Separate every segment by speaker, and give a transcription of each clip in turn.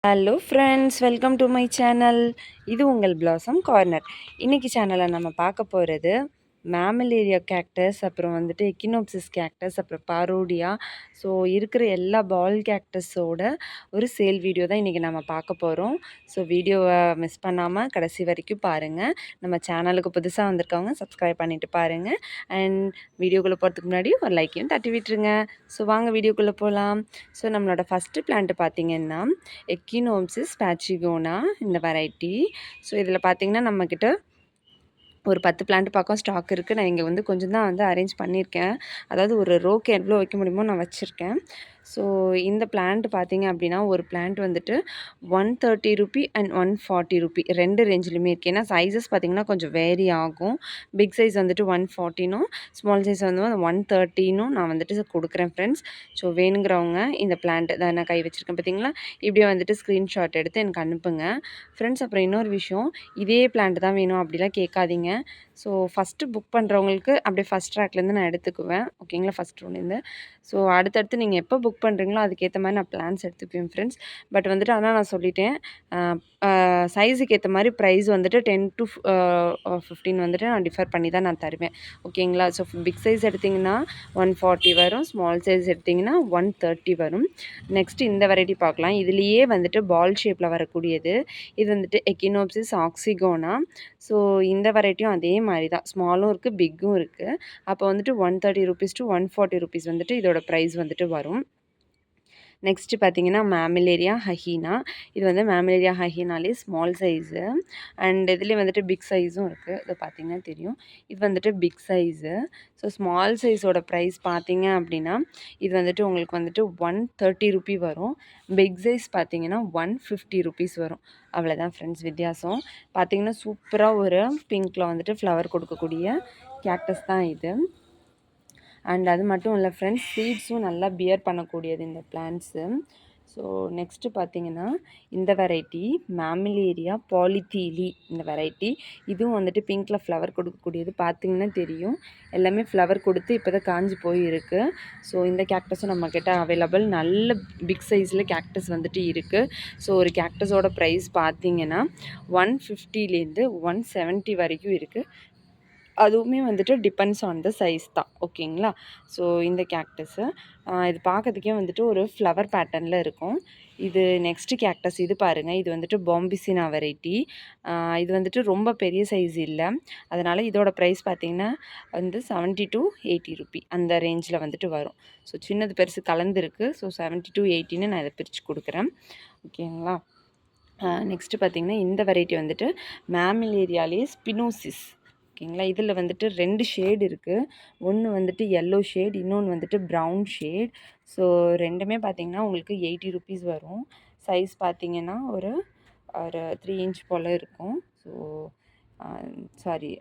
Speaker 1: Hello friends, welcome to my channel. இது உங்கள் blossom corner. இன்றைக்கி சேனலில் நம்ம பார்க்க போகிறது மேமலேரியா கேக்டஸ், அப்புறம் வந்துட்டு எக்கினோப்சிஸ் கேக்டஸ், அப்புறம் பாரோடியா. ஸோ இருக்கிற எல்லா பால் கேக்டஸோட ஒரு சேல் வீடியோ தான் இன்றைக்கி நம்ம பார்க்க போகிறோம். ஸோ வீடியோவை மிஸ் பண்ணாமல் கடைசி வரைக்கும் பாருங்கள். நம்ம சேனலுக்கு புதுசாக வந்திருக்கவங்க சப்ஸ்கிரைப் பண்ணிவிட்டு பாருங்கள். அண்ட் வீடியோக்குள்ளே போகிறதுக்கு முன்னாடி ஒரு லைக்கையும் தட்டி விட்டுருங்க. ஸோ வாங்க வீடியோக்குள்ளே போகலாம். ஸோ நம்மளோட ஃபஸ்ட்டு பிளான்ட்டு பார்த்திங்கன்னா எக்கினோப்சிஸ் பேட்சிகோனா இந்த வெரைட்டி. ஸோ இதில் பார்த்திங்கன்னா நம்மக்கிட்ட ஒரு 10 பிளான்ட் பக்கம் ஸ்டாக் இருக்குது. நான் இங்கே வந்து கொஞ்சம் தான் வந்து அரேஞ்ச் பண்ணியிருக்கேன். அதாவது ஒரு ரோக்கு எவ்வளோ வைக்க முடியுமோ நான் வச்சுருக்கேன். ஸோ இந்த பிளான்ட் பார்த்தீங்க அப்படின்னா ஒரு பிளான்ட் வந்துட்டு ₹130 அண்ட் ₹140 2 ரேஞ்சிலுமே இருக்குது. ஏன்னா சைஸஸ் பார்த்திங்கன்னா கொஞ்சம் வேரி ஆகும். பிக் சைஸ் வந்துட்டு 140னும் ஸ்மால் சைஸ் வந்து 130னும் நான் வந்துட்டு கொடுக்குறேன் ஃப்ரெண்ட்ஸ். ஸோ வேணுங்கிறவங்க இந்த பிளான்ட் தான் நான் கை வச்சுருக்கேன் பார்த்தீங்களா, இப்படியே வந்துட்டு ஸ்க்ரீன்ஷாட் எடுத்து எனக்கு அனுப்புங்க ஃப்ரெண்ட்ஸ். அப்புறம் இன்னொரு விஷயம், இதே பிளான்ட் தான் வேணும் அப்படிலாம் கேட்காதீங்க. ஸோ ஃபஸ்ட்டு புக் பண்ணுறவங்களுக்கு அப்படியே ஃபஸ்ட் ட்ராக்லேருந்து நான் எடுத்துக்குவேன், ஓகேங்களா, ஃபஸ்ட் ரூம்லேருந்து. ஸோ அடுத்தடுத்து நீங்கள் எப்போ புக் பண்ணுறீங்களோ அதுக்கேற்ற மாதிரி நான் பிளான்ஸ் எடுத்துக்குவேன் ஃப்ரெண்ட்ஸ். பட் வந்துட்டு ஆனால் நான் சொல்லிட்டேன், சைஸுக்கு ஏற்ற மாதிரி ப்ரைஸ் வந்துட்டு 10 to 15 வந்துட்டு நான் டிஃபர் பண்ணி தான் நான் தருவேன், ஓகேங்களா. ஸோ பிக் சைஸ் எடுத்திங்கன்னா 140 வரும், ஸ்மால் சைஸ் எடுத்திங்கன்னா 130 வரும். நெக்ஸ்ட்டு இந்த வெரைட்டி பார்க்கலாம். இதுலேயே வந்துட்டு பால் ஷேப்பில் வரக்கூடியது. இது வந்துட்டு எக்கினோப்சிஸ் ஆக்சிகோனா. ஸோ இந்த வெரைட்டியும் அதே மாதிரி தான், ஸ்மாலும் இருக்குது பிக்கும் இருக்குது. அப்போ வந்துட்டு ₹130 to ₹140 வந்துட்டு இதோட ப்ரைஸ் வந்துட்டு வரும். நெக்ஸ்ட்டு பார்த்தீங்கன்னா மேமிலேரியா ஹஹீனா. இது வந்து மேமிலேரியா ஹஹீனாலே ஸ்மால் சைஸு அண்ட் இதுலேயே வந்துட்டு பிக் சைஸும் இருக்குது. இது பார்த்தீங்கன்னா தெரியும், இது வந்துட்டு பிக் சைஸு. ஸோ ஸ்மால் சைஸோட ப்ரைஸ் பார்த்தீங்க அப்படின்னா இது வந்துட்டு உங்களுக்கு வந்துட்டு ₹130 வரும். பிக் சைஸ் பார்த்தீங்கன்னா ₹150 வரும். அவ்வளோதான் ஃப்ரெண்ட்ஸ் வித்தியாசம். பார்த்தீங்கன்னா சூப்பராக ஒரு பிங்க்கில் வந்துட்டு ஃப்ளவர் கொடுக்கக்கூடிய கேக்டஸ் தான் இது. அண்ட் அது மட்டும் இல்லை ஃப்ரெண்ட்ஸ், சீட்ஸும் நல்லா பியர் பண்ணக்கூடியது இந்த பிளான்ட்ஸு. ஸோ நெக்ஸ்ட்டு பார்த்தீங்கன்னா இந்த வெரைட்டி மேமிலேரியா பாலித்தீலி. இந்த வெரைட்டி இதுவும் வந்துட்டு பிங்க்கில் ஃப்ளவர் கொடுக்கக்கூடியது. பார்த்திங்கன்னா தெரியும், எல்லாமே ஃப்ளவர் கொடுத்து இப்போ தான் காஞ்சி போயிருக்கு. ஸோ இந்த கேக்டஸும் நம்மக்கிட்ட அவைலபிள். நல்ல பிக் சைஸில் கேக்டஸ் வந்துட்டு இருக்குது. ஸோ ஒரு கேக்டஸோட ப்ரைஸ் பார்த்திங்கன்னா 150லேருந்து 170 வரைக்கும் இருக்குது. அதுவுமே வந்துட்டு டிபெண்ட்ஸ் ஆன் த சைஸ் தான், ஓகேங்களா. ஸோ இந்த கேக்டஸு இது பார்க்கறதுக்கே வந்துட்டு ஒரு ஃப்ளவர் பேட்டர்னில் இருக்கும். இது நெக்ஸ்ட்டு கேக்டஸ். இது பாருங்கள், இது வந்துட்டு பாம்பிசினா வெரைட்டி. இது வந்துட்டு ரொம்ப பெரிய சைஸ் இல்லை, அதனால் இதோட ப்ரைஸ் பார்த்திங்கன்னா வந்து ₹70 to ₹80 அந்த ரேஞ்சில் வந்துட்டு வரும். ஸோ சின்னது பெருசு கலந்துருக்கு. ஸோ 70 to 80ன்னு நான் இதை பிரித்து கொடுக்குறேன், ஓகேங்களா. நெக்ஸ்ட்டு பார்த்திங்கன்னா இந்த வெரைட்டி வந்துட்டு மேமிலேரியாலேயே ஸ்பினோசிஸ், ஓகேங்களா. இதில் வந்துட்டு 2 ஷேட் இருக்குது. ஒன்று வந்துட்டு எல்லோ ஷேட், இன்னொன்று வந்துட்டு ப்ரௌன் ஷேட். ஸோ ரெண்டுமே பார்த்திங்கன்னா உங்களுக்கு ₹80 வரும். சைஸ் பார்த்திங்கன்னா ஒரு ஒரு 3 இன்ச் போல் இருக்கும். ஸோ சாரி,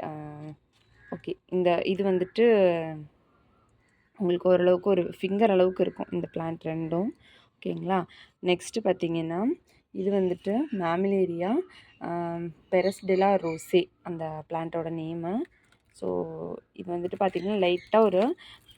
Speaker 1: ஓகே, இது வந்துட்டு உங்களுக்கு ஓரளவுக்கு ஒரு ஃபிங்கர் அளவுக்கு இருக்கும் இந்த பிளான்ட் ரெண்டும், ஓகேங்களா. நெக்ஸ்ட்டு பார்த்திங்கன்னா இது வந்துட்டு மேமிலேரியா பெரஸ்டெலா ரோசே அந்த பிளான்ட்டோட நேமு. ஸோ இது வந்துட்டு பார்த்திங்கன்னா லைட்டாக ஒரு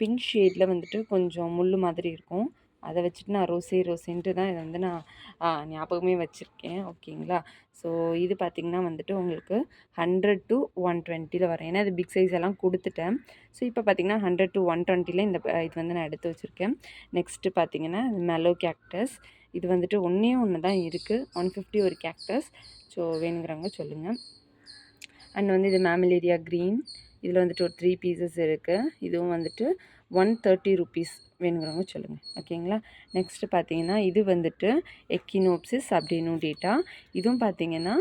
Speaker 1: பிங்க் ஷேடில் வந்துட்டு கொஞ்சம் முள் மாதிரி இருக்கும். அதை வச்சுட்டு நான் ரோசேன்ட்டு தான் இதை வந்து நான் ஞாபகமே வச்சுருக்கேன், ஓகேங்களா. ஸோ இது பார்த்திங்கன்னா வந்துட்டு உங்களுக்கு 100 to 120 வரும். ஏன்னா இது பிக் சைஸ் எல்லாம் கொடுத்துட்டேன். ஸோ இப்போ பார்த்திங்கன்னா 100 to 120 இந்த இது வந்து நான் எடுத்து வச்சுருக்கேன். நெக்ஸ்ட்டு பார்த்திங்கன்னா மெலோ கேக்டஸ். இது வந்துட்டு ஒன்றே ஒன்று தான் இருக்குது, 150 ஒரு கேக்டஸ். ஸோ வேணுங்கிறவங்க சொல்லுங்கள். அண்ட் வந்து இது மேமிலேரியா க்ரீன். இதில் வந்துட்டு ஒரு 3 பீசஸ் இருக்குது. இதுவும் வந்துட்டு ₹130 வேணுங்கிறவங்க சொல்லுங்கள், ஓகேங்களா. நெக்ஸ்ட்டு பார்த்தீங்கன்னா இது வந்துட்டு எக்கினோப்சிஸ் அப்டெனுடேட்டா. இதுவும் பார்த்தீங்கன்னா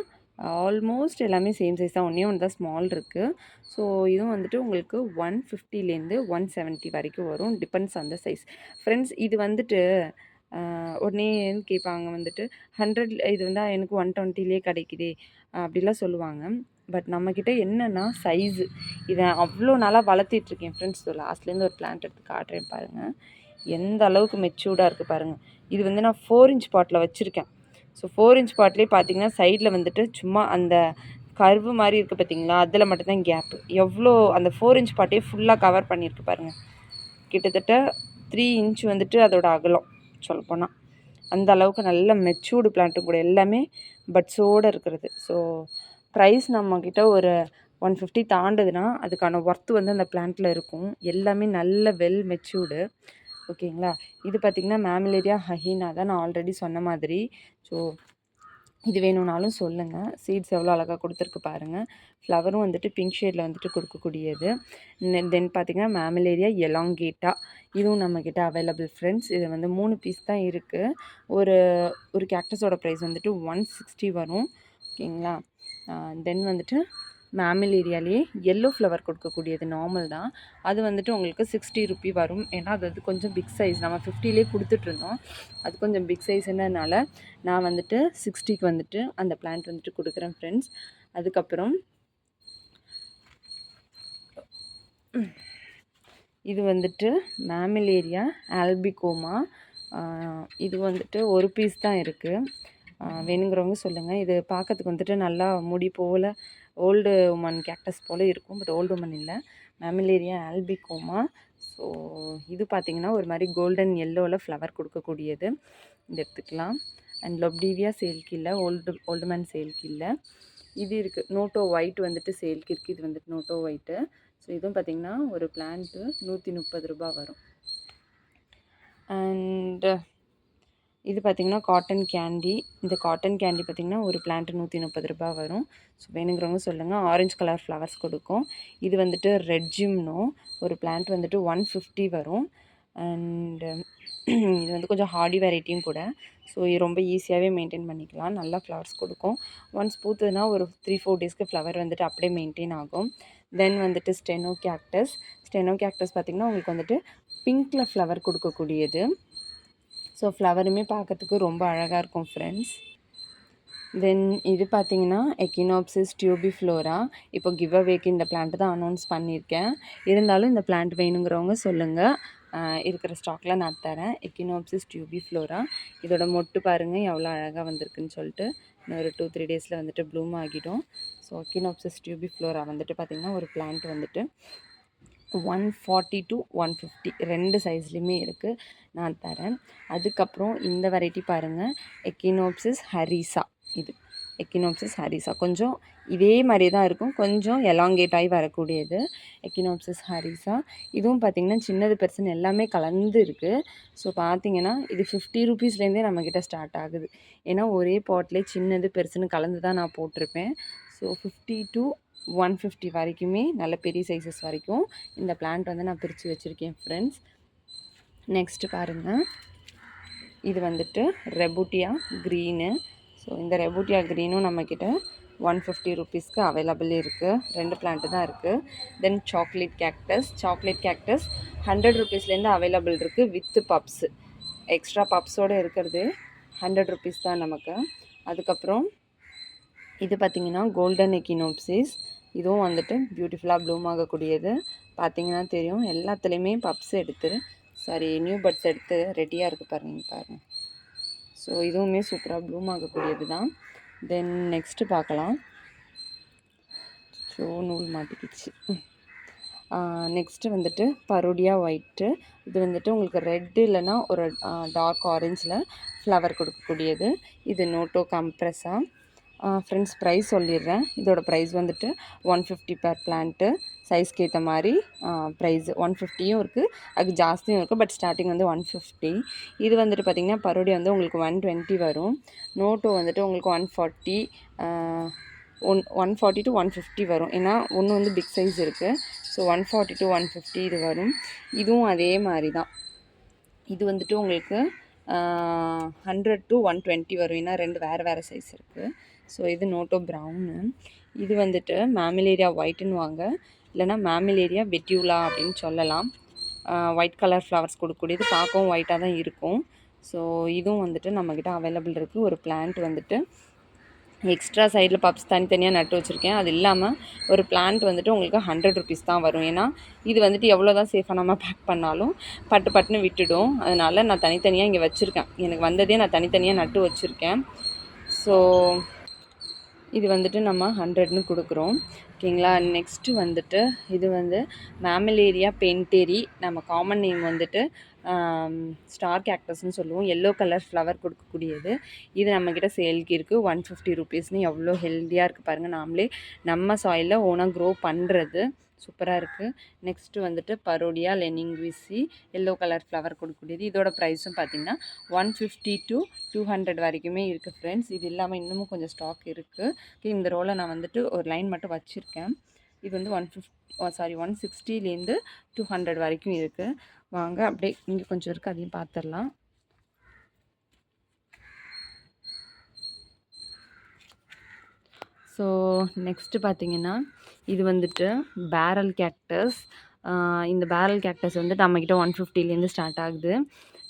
Speaker 1: ஆல்மோஸ்ட் எல்லாமே சேம் சைஸ் தான், ஒன்றே ஒன்று தான் ஸ்மால் இருக்குது. ஸோ இதுவும் வந்துட்டு உங்களுக்கு 150லேருந்து 170 வரைக்கும் வரும், depends on the size friends. இது வந்துட்டு உடனே கேட்பாங்க வந்துட்டு 100 இது வந்து எனக்கு 120லே கிடைக்குதே அப்படிலாம் சொல்லுவாங்க. பட் நம்மக்கிட்ட என்னென்னா சைஸு, இதை அவ்வளோ நாளாக வளர்த்திட்ருக்கேன் ஃப்ரெண்ட்ஸ். லாஸ்ட்லேருந்து ஒரு பிளான்ட் எடுத்து காட்டுறேன் பாருங்கள், எந்த அளவுக்கு மெச்சூர்டாக இருக்குது பாருங்கள். இது வந்து நான் 4 இன்ச் பாட்டில் வச்சுருக்கேன். ஸோ 4 இன்ச் பாட்லேயே பார்த்தீங்கன்னா சைடில் வந்துட்டு சும்மா அந்த கர்வு மாதிரி இருக்குது பார்த்தீங்களா, அதில் மட்டும்தான் கேப்பு. எவ்வளோ அந்த 4 இன்ச் பாட்டையே ஃபுல்லாக கவர் பண்ணியிருக்கு பாருங்கள். கிட்டத்தட்ட 3 இன்ச் வந்துட்டு அதோட அகலம் சொல்லப்போனால். அந்த அளவுக்கு நல்ல மெச்சூர்டு பிளான்ட்டு கூட, எல்லாமே பட்ஸோடு இருக்கிறது. ஸோ ப்ரைஸ் நம்மக்கிட்ட ஒரு 150 தாண்டுதுன்னா அதுக்கான ஒர்த்து வந்து அந்த பிளான்ட்டில் இருக்கும். எல்லாமே நல்ல வெல் மெச்சூர்டு. ஓகேங்களா. இது பார்த்திங்கன்னா மேமிலேரியா ஹஹீனா தான், நான் ஆல்ரெடி சொன்ன மாதிரி. ஸோ இது வேணும்னாலும் சொல்லுங்கள். சீட்ஸ் எவ்வளோ அழகாக கொடுத்துருக்கு பாருங்கள். ஃப்ளவரும் வந்துட்டு பிங்க் ஷேடில் வந்துட்டு கொடுக்கக்கூடியது. தென் பார்த்திங்கன்னா மேமிலேரியா எலாங்கேட்டா, இதுவும் நம்மக்கிட்ட அவைலபிள் ஃப்ரெண்ட்ஸ். இது வந்து 3 பீஸ் தான் இருக்குது. ஒரு கேக்டஸோட ப்ரைஸ் வந்துட்டு 160 வரும். ஓகேங்களா. தென் வந்துட்டு மேமிலேரியாலேயே எல்லோ ஃப்ளவர் கொடுக்கக்கூடியது நார்மல் தான். அது வந்துட்டு உங்களுக்கு 60 ருப்பி வரும். ஏன்னா அது வந்து கொஞ்சம் பிக் சைஸ். நம்ம 50லே கொடுத்துட்ருந்தோம். அது கொஞ்சம் பிக் சைஸ்ன்றதுனால நான் வந்துட்டு 60க்கு வந்துட்டு அந்த பிளான்ட் வந்துட்டு கொடுக்குறேன் ஃப்ரெண்ட்ஸ். அதுக்கப்புறம் இது வந்துட்டு மேமிலேரியா ஆல்பிகோமா. இது வந்துட்டு ஒரு பீஸ் தான் இருக்குது. வேணுங்கிறவங்க சொல்லுங்கள். இது பார்க்கறதுக்கு வந்துட்டு நல்லா முடி போல் ஓல்டு உமன் கேக்டஸ் போல் இருக்கும். பட் ஓல்டு உமன் இல்லை, மேமிலேரியா ஆல்பிகோமா. ஸோ இது பார்த்திங்கன்னா ஒரு மாதிரி கோல்டன் எல்லோவில் ஃப்ளவர் கொடுக்கக்கூடியது. இது எடுத்துக்கலாம். அண்ட் லொப்டிவியா சேல்க்கு இல்லை, ஓல்டு மேன் சேல்க்கு இல்லை. இது இருக்குது நோட்டோ ஒயிட் வந்துட்டு சேல்க்கு இருக்குது. இது வந்துட்டு நோட்டோ ஒயிட்டு. ஸோ இதுவும் பார்த்திங்கன்னா ஒரு பிளான்ட்டு 130 ரூபா வரும். அண்டு இது பார்த்திங்கன்னா காட்டன் கேண்டி. இந்த காட்டன் கேண்டி பார்த்திங்கன்னா ஒரு பிளான்ட்டு 130 ரூபா வரும். ஸோ வேணுங்கிறவங்க சொல்லுங்கள். ஆரஞ்சு கலர் ஃப்ளவர்ஸ் கொடுக்கும். இது வந்துட்டு ரெட் ஜிம்னோ, ஒரு பிளான்ட் வந்துட்டு 150 வரும். அண்டு இது வந்து கொஞ்சம் ஹார்டி வெரைட்டியும் கூட. ஸோ இது ரொம்ப ஈஸியாகவே மெயின்டைன் பண்ணிக்கலாம். நல்லா ஃப்ளவர்ஸ் கொடுக்கும். ஒன்ஸ் பூத்துதுன்னா ஒரு 3-4 டேஸ்க்கு ஃப்ளவர் வந்துட்டு அப்படியே மெயின்டைன் ஆகும். தென் வந்துட்டு ஸ்டெனோ கேக்டஸ் பார்த்திங்கன்னா உங்களுக்கு வந்துட்டு பிங்க்கில் ஃப்ளவர் கொடுக்கக்கூடியது. ஸோ ஃப்ளவருமே பார்க்கறதுக்கு ரொம்ப அழகாக இருக்கும் ஃப்ரெண்ட்ஸ். தென் இது பார்த்திங்கன்னா எக்கினோப்சிஸ் டியூபிஃப்ளோரா. இப்போ கிவ் அவேக்கு இந்த பிளான்ட்டு தான் அனௌன்ஸ் பண்ணியிருக்கேன். இருந்தாலும் இந்த பிளான்ட் வேணுங்கிறவங்க சொல்லுங்கள். இருக்கிற ஸ்டாக்கில் நான் தரேன். எக்கினோப்சிஸ் டியூபிஃப்ளோரா. இதோட மொட்டு பாருங்கள் எவ்வளோ அழகாக வந்திருக்குன்னு சொல்லிட்டு. இன்னும் ஒரு 2-3 டேஸில் வந்துட்டு ப்ளூம் ஆகிடும். ஸோ எக்கினோப்சிஸ் டியூபிஃப்ளோரா வந்துட்டு பார்த்திங்கன்னா ஒரு பிளான்ட் வந்துட்டு 140 to 150 2 சைஸ்லேயுமே இருக்குது, நான் தரேன். அதுக்கப்புறம் இந்த வெரைட்டி பாருங்கள், எக்கினோப்சிஸ் ஹரிசா. இது எக்கினோப்சிஸ் ஹரிசா கொஞ்சம் இதே மாதிரி தான் இருக்கும், கொஞ்சம் எலாங்கேட் ஆகி வரக்கூடியது எக்கினோப்சிஸ் ஹரிசா. இதுவும் பார்த்திங்கன்னா சின்னது பெருசுன்னு எல்லாமே கலந்து இருக்குது. ஸோ பார்த்திங்கன்னா இது 50 ருபீஸ்லேருந்தே நம்மக்கிட்ட ஸ்டார்ட் ஆகுது. ஏன்னா ஒரே பாட்லேயே சின்னது பெருசுன்னு கலந்து தான் நான் போட்டிருப்பேன். ஸோ 50 to 150 வரைக்குமே நல்ல பெரிய சைஸஸ் வரைக்கும் இந்த பிளான்ட் வந்து நான் பிரித்து வச்சுருக்கேன் ஃப்ரெண்ட்ஸ். நெக்ஸ்ட்டு பாருங்கள், இது வந்துட்டு ரெபூட்டியா க்ரீனு. ஸோ இந்த ரெபூட்டியா க்ரீனும் நம்மக்கிட்ட 150 ருபீஸ்க்கு அவைலபிள் இருக்குது. 2 பிளான்ட்டு தான் இருக்குது. தென் சாக்லேட் கேக்டஸ் 100 ருபீஸ்லேருந்து அவைலபிள் இருக்குது வித் பப்ஸு. எக்ஸ்ட்ரா பப்ஸோடு இருக்கிறது 100 ருபீஸ் தான் நமக்கு. அதுக்கப்புறம் இது பார்த்திங்கன்னா கோல்டன் எக்கினோப்சிஸ். இதுவும் வந்துட்டு பியூட்டிஃபுல்லாக ப்ளூம் ஆகக்கூடியது. பார்த்திங்கன்னா தெரியும், எல்லாத்துலேயுமே பப்ஸ் எடுத்து நியூ பட்ஸ் எடுத்து ரெடியாக இருக்குது பாருங்கள். ஸோ இதுவுமே சூப்பராக ப்ளூம் ஆகக்கூடியது தான். தென் நெக்ஸ்ட்டு பார்க்கலாம். ஸோ நூல் மாட்டிக்கிச்சு. நெக்ஸ்ட்டு வந்துட்டு பரோடியா ஒயிட்டு. இது வந்துட்டு உங்களுக்கு ரெட்டு இல்லைன்னா ஒரு டார்க் ஆரஞ்சில் ஃப்ளவர் கொடுக்கக்கூடியது. இது நோட்டோ கம்ப்ரெஸ்ஸா. ஃப்ரெண்ட்ஸ் ப்ரைஸ் சொல்லிடுறேன். இதோட ப்ரைஸ் வந்துட்டு 150 per பிளான்ட்டு. சைஸ்க்கு ஏற்ற மாதிரி ப்ரைஸ் 150யும் இருக்குது, அது ஜாஸ்தியும் இருக்குது. பட் ஸ்டார்டிங் வந்து 150. இது வந்துட்டு பார்த்திங்கன்னா பரோடியா வந்து உங்களுக்கு 120 வரும். நோட்டோ வந்துட்டு உங்களுக்கு 140 to 150 வரும். ஏன்னா ஒன்று வந்து பிக் சைஸ் இருக்குது. ஸோ 140 to 150 இது வரும். இதுவும் அதே மாதிரி தான். இது வந்துட்டு உங்களுக்கு 100 to 120 வரும். ஏன்னா 2 வேறு சைஸ் இருக்குது. ஸோ இது நோட்டோ ப்ரௌனு. இது வந்துட்டு மேமிலேரியா ஒயிட்டுன்னு வாங்க, இல்லைனா மேமிலேரியா வெட்யூலா அப்படின்னு சொல்லலாம். ஒயிட் கலர் ஃப்ளவர்ஸ் கொடுக்கக்கூடியது, பார்க்கவும் ஒயிட்டாக தான் இருக்கும். ஸோ இதுவும் வந்துட்டு நம்மக்கிட்ட அவைலபிள் இருக்குது. ஒரு பிளான்ட் வந்துட்டு எக்ஸ்ட்ரா சைடில் பப்ஸ் தனித்தனியாக நட்டு வச்சுருக்கேன். அது இல்லாமல் ஒரு பிளான்ட் வந்துட்டு உங்களுக்கு 100 ருபீஸ் தான் வரும். ஏன்னா இது வந்துட்டு எவ்வளோ தான் சேஃபாக நம்ம பேக் பண்ணாலும் பட்டுன்னு விட்டுடும். அதனால் நான் தனித்தனியாக இங்கே வச்சுருக்கேன். எனக்கு வந்ததே நான் தனித்தனியாக நட்டு வச்சுருக்கேன். ஸோ இது வந்துட்டு நம்ம 100ன்னு கொடுக்குறோம். ஓகேங்களா. நெக்ஸ்ட்டு வந்துட்டு இது வந்து மேமிலேரியா பெயிண்டேரி. நம்ம காமன் நேம் வந்துட்டு ஸ்டார் கேக்டஸ்ன்னு சொல்லுவோம். எல்லோ கலர் ஃப்ளவர் கொடுக்கக்கூடியது. இது நம்மக்கிட்ட சேல்க்கு இருக்குது. 150 ருபீஸ்னு எவ்வளோ ஹெல்த்தியாக இருக்குது பாருங்கள். நாமளே நம்ம சாயிலில் ஓனாக க்ரோ பண்ணுறது. சூப்பராக இருக்குது. நெக்ஸ்ட்டு வந்துட்டு பரோடியா லெனிங்குவிசி எல்லோ கலர் ஃப்ளவர் கொடுக்கக்கூடியது. இதோட ப்ரைஸும் பார்த்திங்கன்னா 150 to 200 வரைக்குமே இருக்குது ஃப்ரெண்ட்ஸ். இது இல்லாமல் இன்னமும் கொஞ்சம் ஸ்டாக் இருக்குது. இந்த ரோலை நான் வந்துட்டு ஒரு லைன் மட்டும் வச்சுருக்கேன். இது வந்து 160லேருந்து 200 வரைக்கும் இருக்குது. வாங்க அப்படியே இங்கே கொஞ்சம் இருக்குது, அதையும் பார்த்துடலாம். ஸோ நெக்ஸ்ட்டு பார்த்திங்கன்னா இது வந்துட்டு பேரல் கேக்டஸ். இந்த பேரல் கேக்டஸ் வந்துட்டு நம்மக்கிட்ட 150லேருந்து ஸ்டார்ட் ஆகுது.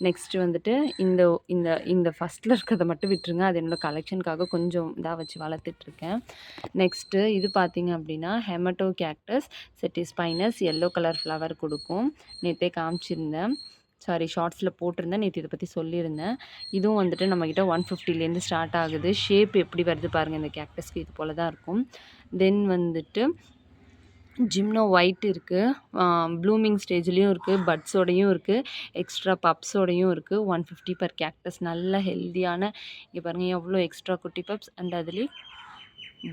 Speaker 1: நெக்ஸ்ட்டு வந்துட்டு இந்த இந்த இந்த ஃபஸ்ட்டில் இருக்கிறத மட்டும் விட்டுருங்க. அது என்னோடய கலெக்ஷனுக்காக கொஞ்சம் இதாக வச்சு வளர்த்துட்ருக்கேன். நெக்ஸ்ட்டு இது பார்த்திங்க அப்படின்னா ஹெமட்டோ கேக்டஸ் செட்டிஸ்பைனஸ் எல்லோ கலர் ஃப்ளவர் கொடுக்கும். நேற்றே காமிச்சிருந்தேன், சாரி ஷார்ட்ஸில் போட்டிருந்தேன். நேற்று இதை பற்றி சொல்லியிருந்தேன். இதுவும் வந்துட்டு நம்மக்கிட்ட 150லேருந்து ஸ்டார்ட் ஆகுது. ஷேப் எப்படி வருது பாருங்கள். இந்த கேக்டஸ்க்கு இது போல் தான் இருக்கும். தென் வந்துட்டு ஜிம்னோ ஒயிட் இருக்குது. ப்ளூமிங் ஸ்டேஜ்லேயும் இருக்குது, பட்ஸோடையும் இருக்குது, எக்ஸ்ட்ரா பப்ஸோடையும் இருக்குது. 150 பர் கேக்டஸ். நல்ல ஹெல்த்தியான, இங்கே பாருங்கள் எவ்வளோ எக்ஸ்ட்ரா குட்டி பப்ஸ் அண்ட் அதுலேயும்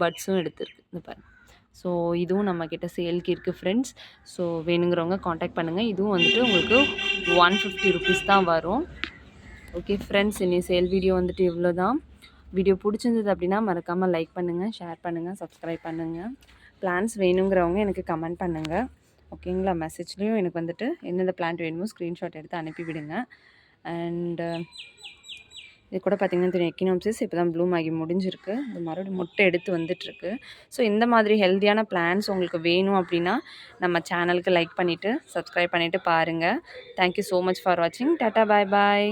Speaker 1: பட்ஸும் எடுத்துருக்கு. இந்த பாருங்கள். ஸோ இதுவும் நம்மக்கிட்ட சேல்க்கு இருக்குது ஃப்ரெண்ட்ஸ். ஸோ வேணுங்கிறவங்க காண்டாக்ட் பண்ணுங்கள். இதுவும் வந்துட்டு உங்களுக்கு 150 ருபீஸ் தான் வரும். ஓகே ஃப்ரெண்ட்ஸ், இனி சேல் வீடியோ வந்துட்டு இவ்வளோ தான். வீடியோ பிடிச்சிருந்தது அப்படின்னா மறக்காமல் லைக் பண்ணுங்கள், ஷேர் பண்ணுங்கள், சப்ஸ்கிரைப் பண்ணுங்கள். பிளான்ஸ் வேணுங்கிறவங்க எனக்கு கமெண்ட் பண்ணுங்கள். ஓகேங்களா? மெசேஜ்லேயும் எனக்கு வந்துட்டு எந்தெந்த பிளான்ட் வேணுமோ ஸ்க்ரீன்ஷாட் எடுத்து அனுப்பிவிடுங்க. அண்டு இது கூட பார்த்திங்கன்னா தெரியும், எக்கினோப்சிஸ் இப்போ தான் ப்ளூம் ஆகி முடிஞ்சிருக்கு. இது மறுபடியும் முட்டை எடுத்து வந்துட்டுருக்கு. ஸோ இந்த மாதிரி ஹெல்த்தியான பிளான்ஸ் உங்களுக்கு வேணும் அப்படின்னா நம்ம சேனலுக்கு லைக் பண்ணிவிட்டு சப்ஸ்கிரைப் பண்ணிவிட்டு பாருங்கள். தேங்க்யூ ஸோ மச் ஃபார் வாட்சிங். டாட்டா, பாய் பாய்.